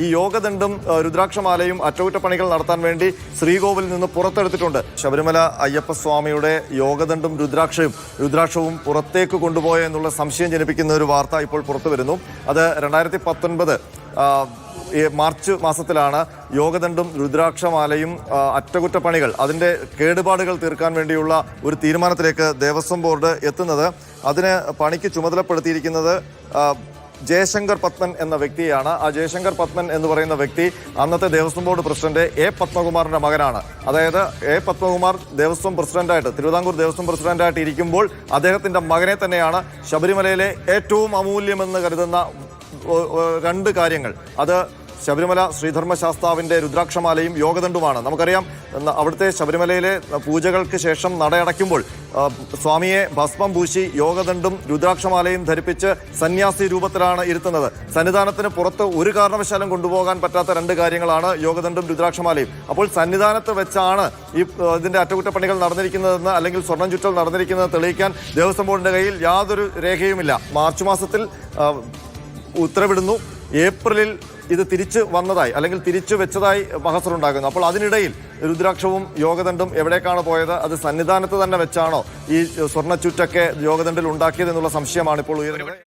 ഈ യോഗദണ്ഡും രുദ്രാക്ഷമാലയും അറ്റകുറ്റപ്പണികൾ നടത്താൻ വേണ്ടി ശ്രീകോവിൽ നിന്ന് പുറത്തെടുത്തിട്ടുണ്ട്. ശബരിമല അയ്യപ്പസ്വാമിയുടെ യോഗദണ്ഡും രുദ്രാക്ഷവും പുറത്തേക്ക് കൊണ്ടുപോയ എന്നുള്ള സംശയം ജനിപ്പിക്കുന്ന ഒരു വാർത്ത ഇപ്പോൾ പുറത്തു വരുന്നു. അത് 2019 മാർച്ച് മാസത്തിലാണ് യോഗദണ്ഡും രുദ്രാക്ഷമാലയും അറ്റകുറ്റപ്പണികൾ അതിൻ്റെ കേടുപാടുകൾ തീർക്കാൻ വേണ്ടിയുള്ള ഒരു തീരുമാനത്തിലേക്ക് ദേവസ്വം ബോർഡ് എത്തുന്നത്. അതിന് പണിക്ക് ചുമതലപ്പെടുത്തിയിരിക്കുന്നത് ജയശങ്കർ പത്മൻ എന്ന വ്യക്തിയാണ്. ആ ജയശങ്കർ പത്മൻ എന്ന് പറയുന്ന വ്യക്തി അന്നത്തെ ദേവസ്വം ബോർഡ് പ്രസിഡന്റ് എ പത്മകുമാറിന്റെ മകനാണ്. അതായത് എ പത്മകുമാർ ദേവസ്വം പ്രസിഡന്റായിട്ട് തിരുവിതാംകൂർ ദേവസ്വം പ്രസിഡന്റായിട്ട് ഇരിക്കുമ്പോൾ അദ്ദേഹത്തിന്റെ മകനെ തന്നെയാണ് ശബരിമലയിലെ ഏറ്റവും അമൂല്യമെന്ന് കരുതുന്ന രണ്ട് കാര്യങ്ങൾ, അത് ശബരിമല ശ്രീധർമ്മശാസ്താവിൻ്റെ രുദ്രാക്ഷമാലയും യോഗദണ്ഡുമാണ്. നമുക്കറിയാം, അവിടുത്തെ ശബരിമലയിലെ പൂജകൾക്ക് ശേഷം നടയടയ്ക്കുമ്പോൾ സ്വാമിയെ ഭസ്മം പൂശി യോഗദണ്ഡും രുദ്രാക്ഷമാലയും ധരിപ്പിച്ച് സന്യാസി രൂപത്തിലാണ് ഇരുത്തുന്നത്. സന്നിധാനത്തിന് പുറത്ത് ഒരു കാരണവശാലും കൊണ്ടുപോകാൻ പറ്റാത്ത രണ്ട് കാര്യങ്ങളാണ് യോഗദണ്ഡും രുദ്രാക്ഷമാലയും. അപ്പോൾ സന്നിധാനത്ത് വെച്ചാണ് ഇതിൻ്റെ അറ്റകുറ്റപ്പണികൾ നടന്നിരിക്കുന്നതെന്ന് അല്ലെങ്കിൽ സ്വർണം ചുറ്റൽ നടന്നിരിക്കുന്നത് തെളിയിക്കാൻ ദേവസ്വം ബോർഡിൻ്റെ കയ്യിൽ യാതൊരു രേഖയുമില്ല. മാർച്ച് മാസത്തിൽ ഉത്തരവിടുന്നു. ഏപ്രിലിൽ ഇത് തിരിച്ചു വന്നതായി അല്ലെങ്കിൽ തിരിച്ചു വെച്ചതായി മഹസറുണ്ടാകുന്നു. അപ്പോൾ അതിനിടയിൽ രുദ്രാക്ഷവും യോഗദണ്ഡും എവിടേക്കാണ് പോയത്? അത് സന്നിധാനത്ത് തന്നെ വെച്ചാണോ ഈ സ്വർണ്ണച്ചുറ്റൊക്കെ യോഗദണ്ഡിൽ ഉണ്ടാക്കിയത് എന്നുള്ള സംശയമാണ് ഇപ്പോൾ ഉയരുന്നത്.